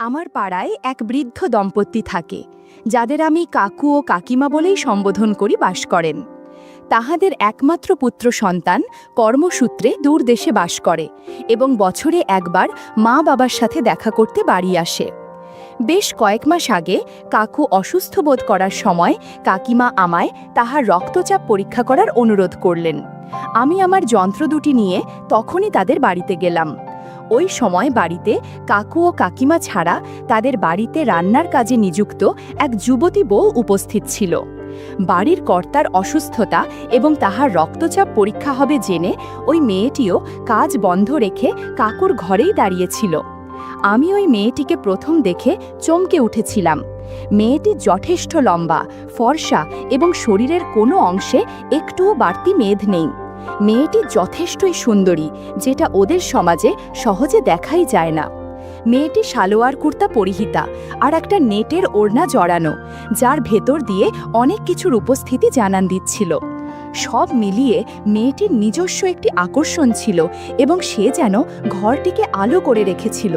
আমার পাড়ায় এক বৃদ্ধ দম্পতি থাকে, যাদের আমি কাকু ও কাকিমা বলেই সম্বোধন করি, বাস করেন। তাহাদের একমাত্র পুত্র সন্তান কর্মসূত্রে দূর দেশে বাস করে এবং বছরে একবার মা বাবার সাথে দেখা করতে বাড়ি আসে। বেশ কয়েক মাস আগে কাকু অসুস্থ বোধ করার সময় কাকিমা আমায় তাহার রক্তচাপ পরীক্ষা করার অনুরোধ করলেন। আমি আমার যন্ত্র দুটি নিয়ে তখনই তাদের বাড়িতে গেলাম। ওই সময় বাড়িতে কাকু ও কাকিমা ছাড়া তাদের বাড়িতে রান্নার কাজে নিযুক্ত এক যুবতী বউ উপস্থিত ছিল। বাড়ির কর্তার অসুস্থতা এবং তাহার রক্তচাপ পরীক্ষা হবে জেনে ওই মেয়েটিও কাজ বন্ধ রেখে কাকুর ঘরেই দাঁড়িয়েছিল। আমি ওই মেয়েটিকে প্রথম দেখে চমকে উঠেছিলাম। মেয়েটি যথেষ্ট লম্বা, ফর্সা এবং শরীরের কোনো অংশে একটুও বাড়তি মেদ নেই। মেয়েটি যথেষ্টই সুন্দরী, যেটা ওদের সমাজে সহজে দেখাই যায় না। মেয়েটি সালোয়ার কুর্তা পরিহিতা আর একটা নেটের ওড়না জড়ানো, যার ভেতর দিয়ে অনেক কিছুর উপস্থিতি জানান দিচ্ছিল। সব মিলিয়ে মেয়েটির নিজস্ব একটি আকর্ষণ ছিল এবং সে যেন ঘরটিকে আলো করে রেখেছিল।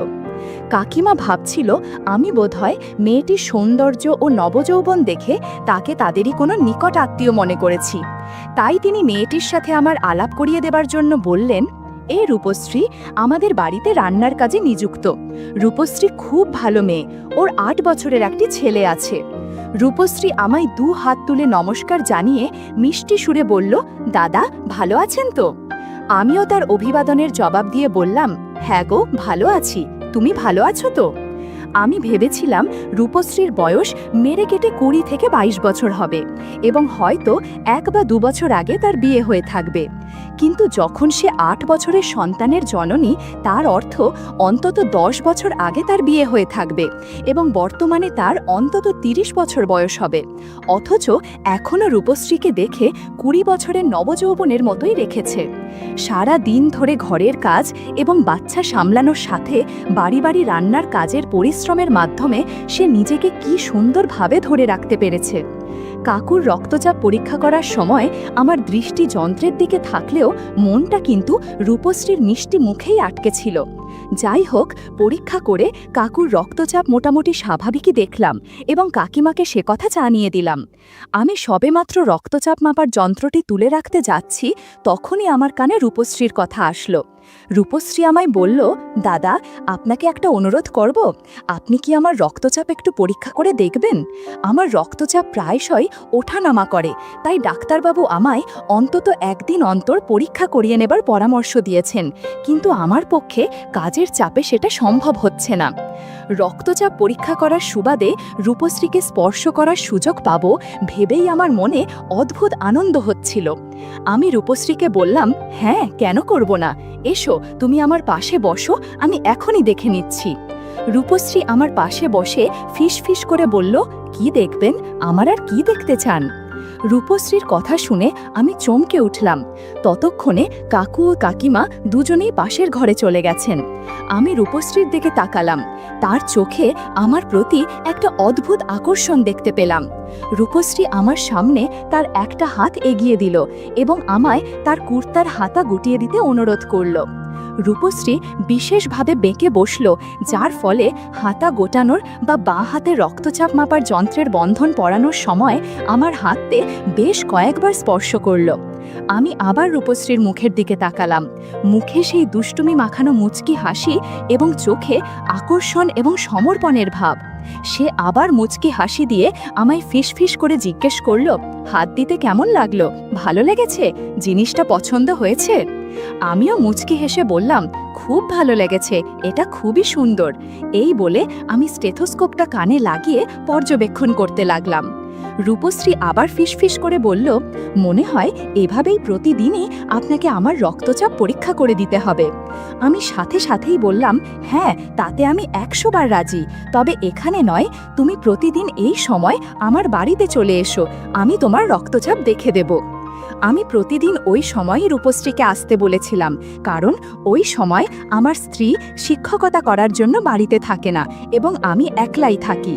কাকিমা ভাবছিল আমি বোধহয় মেয়েটির সৌন্দর্য ও নবযৌবন দেখে তাকে তাদেরই কোনো নিকট আত্মীয় মনে করেছি। তাই তিনি মেয়েটির সাথে আমার আলাপ করিয়ে দেবার জন্য বললেন, এ রূপশ্রী আমাদের বাড়িতে রান্নার কাজে নিযুক্ত। রূপশ্রী খুব ভালো মেয়ে, ওর 8 বছরের একটি ছেলে আছে। রূপশ্রী আমায় 2 হাত তুলে নমস্কার জানিয়ে মিষ্টি সুরে বলল, দাদা ভালো আছেন তো? আমিও তার অভিবাদনের জবাব দিয়ে বললাম, হ্যাঁ গো, ভালো আছি। তুমি ভালো আছো তো? আমি ভেবেছিলাম রূপশ্রীর বয়স মেরে কেটে 20 থেকে 22 বছর হবে এবং হয়তো 1 বা 2 বছর আগে তার বিয়ে হয়ে থাকবে। কিন্তু যখন সে 8 বছরের সন্তানের জননী, তার অর্থ অন্তত 10 বছর আগে তার বিয়ে হয়ে থাকবে এবং বর্তমানে তার অন্তত 30 বছর বয়স হবে। অথচ এখনও রূপশ্রীকে দেখে 20 বছরের নবযৌবনের মতোই রেখেছে। সারা দিন ধরে ঘরের কাজ এবং বাচ্চা সামলানোর সাথে বাড়ি বাড়ি রান্নার কাজের পরিশ্রমের মাধ্যমে সে নিজেকে কি সুন্দরভাবে ধরে রাখতে পেরেছে। কাকুর রক্তচাপ পরীক্ষা করার সময় আমার দৃষ্টি যন্ত্রের দিকে থাকলেও মনটা কিন্তু রূপশ্রীর মিষ্টি মুখেই আটকে ছিল। যাই হোক, পরীক্ষা করে কাকুর রক্তচাপ মোটামুটি স্বাভাবিকই দেখলাম এবং কাকিমাকে সে কথা জানিয়ে দিলাম। আমি সবেমাত্র রক্তচাপ মাপার যন্ত্রটি তুলে রাখতে যাচ্ছি, তখনই আমার কানে রূপশ্রীর কথা আসলো। রূপশ্রী আমায় বলল, দাদা আপনাকে একটা অনুরোধ করব, আপনি কি আমার রক্তচাপ একটু পরীক্ষা করে দেখবেন? আমার রক্তচাপ প্রায়শই ওঠানামা করে, তাই ডাক্তারবাবু আমায় অন্তত 1 দিন অন্তর পরীক্ষা করিয়ে নেবার পরামর্শ দিয়েছেন, কিন্তু আমার পক্ষে কাজের চাপে সেটা সম্ভব হচ্ছে না। রক্তচাপ পরীক্ষা করার সুবাদে রূপশ্রীকে স্পর্শ করার সুযোগ পাব ভেবেই আমার মনে অদ্ভুত আনন্দ হচ্ছিল। আমি রূপশ্রীকে বললাম, হ্যাঁ কেন করব না, এসো তুমি আমার পাশে বসো, আমি এখনই দেখে নিচ্ছি। রূপশ্রী আমার পাশে বসে ফিস করে বলল, কি দেখবেন? আমার আর কি দেখতে চান? রূপশ্রীর কথা শুনে আমি চমকে উঠলাম। ততক্ষণে কাকু ও কাকিমা দুজনেই পাশের ঘরে চলে গেছেন। আমি রূপশ্রীর দিকে তাকালাম। তার চোখে আমার প্রতি একটা অদ্ভুত আকর্ষণ দেখতে পেলাম। রূপশ্রী আমার সামনে তার একটা হাত এগিয়ে দিল এবং আমায় তার কুর্তার হাতা গুটিয়ে দিতে অনুরোধ করল। রূপশ্রী বিশেষভাবে বেঁকে বসল, যার ফলে হাতা গোটানোর বা বাঁ হাতে রক্তচাপ মাপার যন্ত্রের বন্ধন পরানোর সময় আমার হাতে বেশ কয়েকবার স্পর্শ করল। আমি আবার রূপশ্রীর মুখের দিকে তাকালাম। মুখে সেই দুষ্টুমি মাখানো মুচকি হাসি এবং চোখে আকর্ষণ এবং সমর্পণের ভাব। সে আবার মুচকি হাসি দিয়ে আমায় ফিস করে জিজ্ঞেস করল, হাত দিতে কেমন লাগলো? ভালো লেগেছে? জিনিসটা পছন্দ হয়েছে? আমিও মুচকি হেসে বললাম, খুব ভালো লেগেছে, এটা খুবই সুন্দর। এই বলে আমি স্টেথোস্কোপটা কানে লাগিয়ে পর্যবেক্ষণ করতে লাগলাম। রূপশ্রী আবার ফিস করে বলল, মনে হয় এভাবেই প্রতিদিনই আপনাকে আমার রক্তচাপ পরীক্ষা করে দিতে হবে। আমি সাথেই বললাম, হ্যাঁ তাতে আমি 100 বার রাজি, তবে এখানে নয়, তুমি প্রতিদিন এই সময় আমার বাড়িতে চলে এসো, আমি তোমার রক্তচাপ দেখে দেব। আমি প্রতিদিন ওই সময়ই রূপশ্রীকে আসতে বলেছিলাম, কারণ ওই সময় আমার স্ত্রী শিক্ষকতা করার জন্য বাড়িতে থাকে না এবং আমি একলাই থাকি।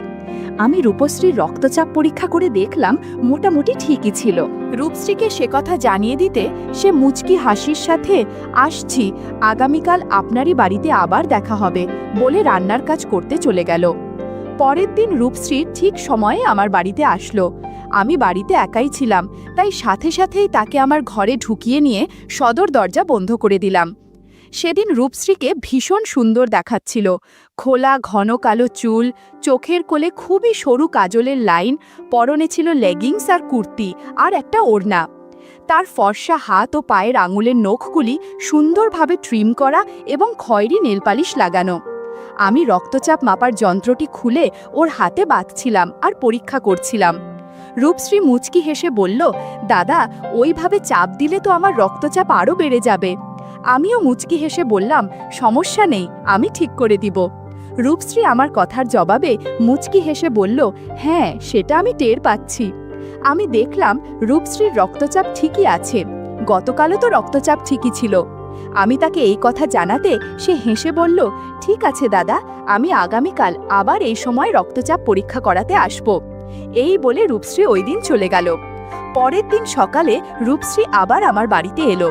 আমি রূপশ্রীর রক্তচাপ পরীক্ষা করে দেখলাম মোটামুটি ঠিকই ছিল। রূপশ্রীকে সে কথা জানিয়ে দিতে সে মুচকি হাসির সাথে আসছি, আগামীকাল আপনারই বাড়িতে আবার দেখা হবে বলে রান্নার কাজ করতে চলে গেল। পরের দিন রূপশ্রী ঠিক সময়ে আমার বাড়িতে আসলো। আমি বাড়িতে একাই ছিলাম, তাই সাথে সাথেই তাকে আমার ঘরে ঢুকিয়ে নিয়ে সদর দরজা বন্ধ করে দিলাম। সেদিন রূপশ্রীকে ভীষণ সুন্দর দেখাচ্ছিল। খোলা ঘন কালো চুল, চোখের কোলে খুবই সরু কাজলের লাইন, পরনে ছিল লেগিংস আর কুর্তি আর একটা ওড়না। তার ফর্সা হাত ও পায়ের আঙুলের নখগুলি সুন্দরভাবে ট্রিম করা এবং খয়েরি নেলপালিশ লাগানো। আমি রক্তচাপ মাপার যন্ত্রটি খুলে ওর হাতে বাঁধছিলাম আর পরীক্ষা করছিলাম। রূপশ্রী মুচকি হেসে বলল, দাদা, ওইভাবে চাপ দিলে তো আমার রক্তচাপ আরও বেড়ে যাবে। আমিও মুচকি হেসে বললাম, সমস্যা নেই, আমি ঠিক করে দিব। রূপশ্রী আমার কথার জবাবে মুচকি হেসে বলল, হ্যাঁ, সেটা আমি টের পাচ্ছি। আমি দেখলাম রূপশ্রীর রক্তচাপ ঠিকই আছে। গতকালও তো রক্তচাপ ঠিকই ছিল। আমি তাকে এই কথা জানাতে সে হেসে বলল, ঠিক আছে দাদা, আমি আগামীকাল আবার এই সময় রক্তচাপ পরীক্ষা করাতে আসব। এই বলে রূপশ্রী ওই দিন চলে গেল। পরের দিন সকালে রূপশ্রী আবার আমার বাড়িতে এলো।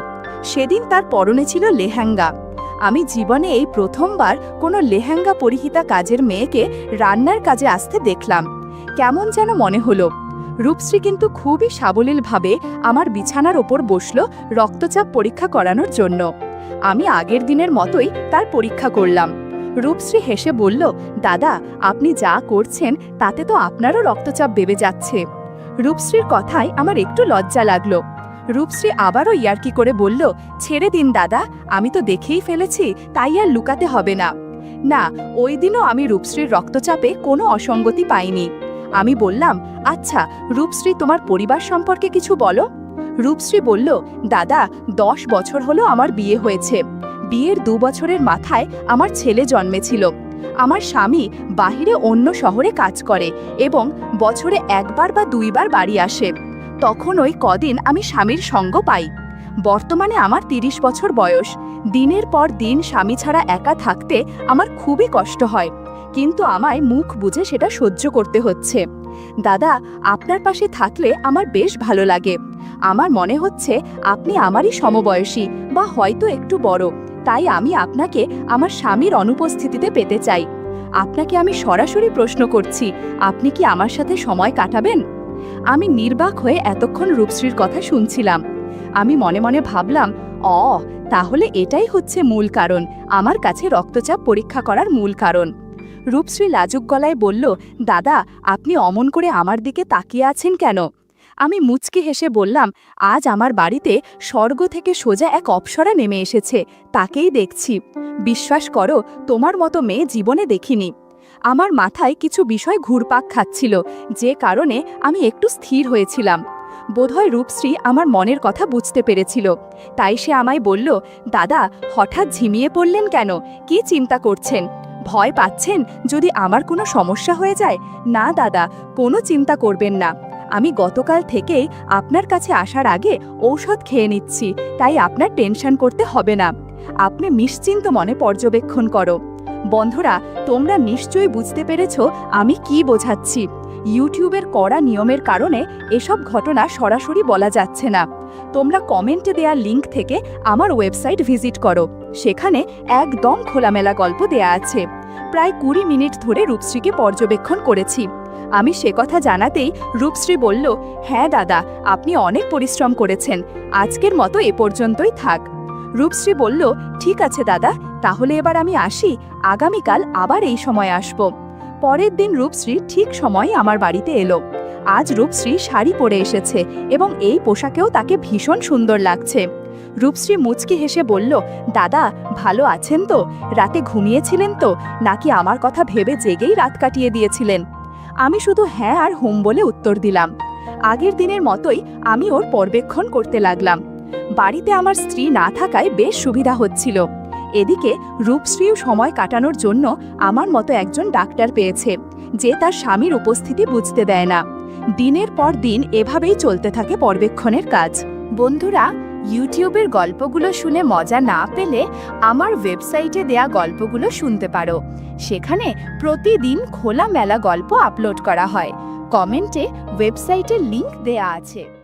সেদিন তার পরনে ছিল লেহেঙ্গা। আমি জীবনে এই প্রথমবার কোনো লেহেঙ্গা পরিহিতা কাজের মেয়েকে রান্নার কাজে আসতে দেখলাম। কেমন যেন মনে হলো। রূপশ্রী কিন্তু খুবই সাবলীলভাবে আমার বিছানার ওপর বসল রক্তচাপ পরীক্ষা করানোর জন্য। আমি আগের দিনের মতোই তার পরীক্ষা করলাম। রূপশ্রী হেসে বলল, দাদা, আপনি যা করছেন তাতে তো আপনারও রক্তচাপ বেড়ে যাচ্ছে। রূপশ্রীর কথায় আমার একটু লজ্জা লাগলো। রূপশ্রী আবারও ইয়ার্কি করে বলল, ছেড়ে দিন দাদা, আমি তো দেখেই ফেলেছি, তাই আর লুকাতে হবে না। না, ওই দিনও আমি রূপশ্রীর রক্তচাপে কোনো অসঙ্গতি পাইনি। আমি বললাম, আচ্ছা রূপশ্রী, তোমার পরিবার সম্পর্কে কিছু বলো। রূপশ্রী বলল, দাদা, 10 বছর হলো আমার বিয়ে হয়েছে। বিয়ের 2 বছরের মাথায় আমার ছেলে জন্মেছিল। আমার স্বামী বাহিরে অন্য শহরে কাজ করে এবং বছরে 1বার বা 2বার বাড়ি আসে। তখন ওই কদিন আমি স্বামীর সঙ্গ পাই। বর্তমানে আমার 30 বছর বয়স। দিনের পর দিন স্বামী ছাড়া একা থাকতে আমার খুবই কষ্ট হয়, কিন্তু আমায় মুখ বুঝে সেটা সহ্য করতে হচ্ছে। দাদা, আপনার পাশে থাকলে আমার বেশ ভালো লাগে। আমার মনে হচ্ছে আপনি আমারই সমবয়সী বা হয়তো একটু বড়, তাই আমি আপনাকে আমার স্বামীর অনুপস্থিতিতে পেতে চাই। আপনাকে আমি সরাসরি প্রশ্ন করছি, আপনি কি আমার সাথে সময় কাটাবেন? আমি নির্বাক হয়ে এতক্ষণ রূপশ্রীর কথা শুনছিলাম। আমি মনে মনে ভাবলাম, তাহলে এটাই হচ্ছে মূল কারণ, আমার কাছে রক্তচাপ পরীক্ষা করার মূল কারণ। রূপশ্রী লাজুক গলায় বলল, দাদা, আপনি অমন করে আমার দিকে তাকিয়ে আছেন কেন? আমি মুচকি হেসে বললাম, আজ আমার বাড়িতে স্বর্গ থেকে সোজা এক অপ্সরা নেমে এসেছে, তাকেই দেখছি। বিশ্বাস করো, তোমার মতো মেয়ে জীবনে দেখিনি। আমার মাথায় কিছু বিষয় ঘুরপাক খাচ্ছিল, যে কারণে আমি একটু স্থির হয়েছিলাম। বোধহয় রূপশ্রী আমার মনের কথা বুঝতে পেরেছিল, তাই সে আমায় বলল, দাদা, হঠাৎ ঝিমিয়ে পড়লেন কেন? কি চিন্তা করছেন? ভয় পাচ্ছেন যদি আমার কোনো সমস্যা হয়ে যায়? না দাদা, কোনো চিন্তা করবেন না। আমি গতকাল থেকেই আপনার কাছে আসার আগে ঔষধ খেয়ে নিচ্ছি, তাই আপনার টেনশন করতে হবে না। আপনি নিশ্চিন্ত মনে পর্যবেক্ষণ করো। বন্ধুরা, তোমরা নিশ্চয়ই বুঝতে পেরেছ আমি কি বোঝাচ্ছি। ইউটিউবের কড়া নিয়মের কারণে এসব ঘটনা সরাসরি বলা যাচ্ছে না। তোমরা কমেন্টে দেয়া লিংক থেকে আমার ওয়েবসাইট ভিজিট করো, সেখানে একদম খোলামেলা গল্প দেয়া আছে। প্রায় 20 মিনিট ধরে রূপশ্রীকে পর্যবেক্ষণ করেছি। আমি সে কথা জানাতেই রূপশ্রী বলল, হ্যাঁ দাদা, আপনি অনেক পরিশ্রম করেছেন, আজকের মতো এ পর্যন্তই থাক। রূপশ্রী বলল, ঠিক আছে দাদা, তাহলে এবার আমি আসি, আগামীকাল আবার এই সময় আসব। পরের দিন রূপশ্রী ঠিক সময় আমার বাড়িতে এলো। আজ রূপশ্রী শাড়ি পরে এসেছে এবং এই পোশাকেও তাকে ভীষণ সুন্দর লাগছে। রূপশ্রী মুচকি হেসে বলল, দাদা, ভালো আছেন তো? রাতে ঘুমিয়েছিলেন তো, নাকি আমার কথা ভেবে জেগেই রাত কাটিয়ে দিয়েছিলেন? আমি শুধু হ্যাঁ আর হুম বলে উত্তর দিলাম। আগের দিনের মতোই আমি ওর পর্যবেক্ষণ করতে লাগলাম। বাড়িতে আমার স্ত্রী না থাকায় বেশ সুবিধা হচ্ছিল। এদিকে রূপশ্রীও সময় কাটানোর জন্য আমার মতো একজন ডাক্তার পেয়েছে, যে তার স্বামীর উপস্থিতি বুঝতে দেয় না। দিনের পর দিন এভাবেই চলতে থাকে পর্যবেক্ষণের কাজ। বন্ধুরা, ইউটিউবের গল্পগুলো শুনে মজা না পেলে আমার ওয়েবসাইটে দেয়া গল্পগুলো শুনতে পারো। সেখানে প্রতিদিন খোলামেলা গল্প আপলোড করা হয়। কমেন্টে ওয়েবসাইটের লিংক দেয়া আছে।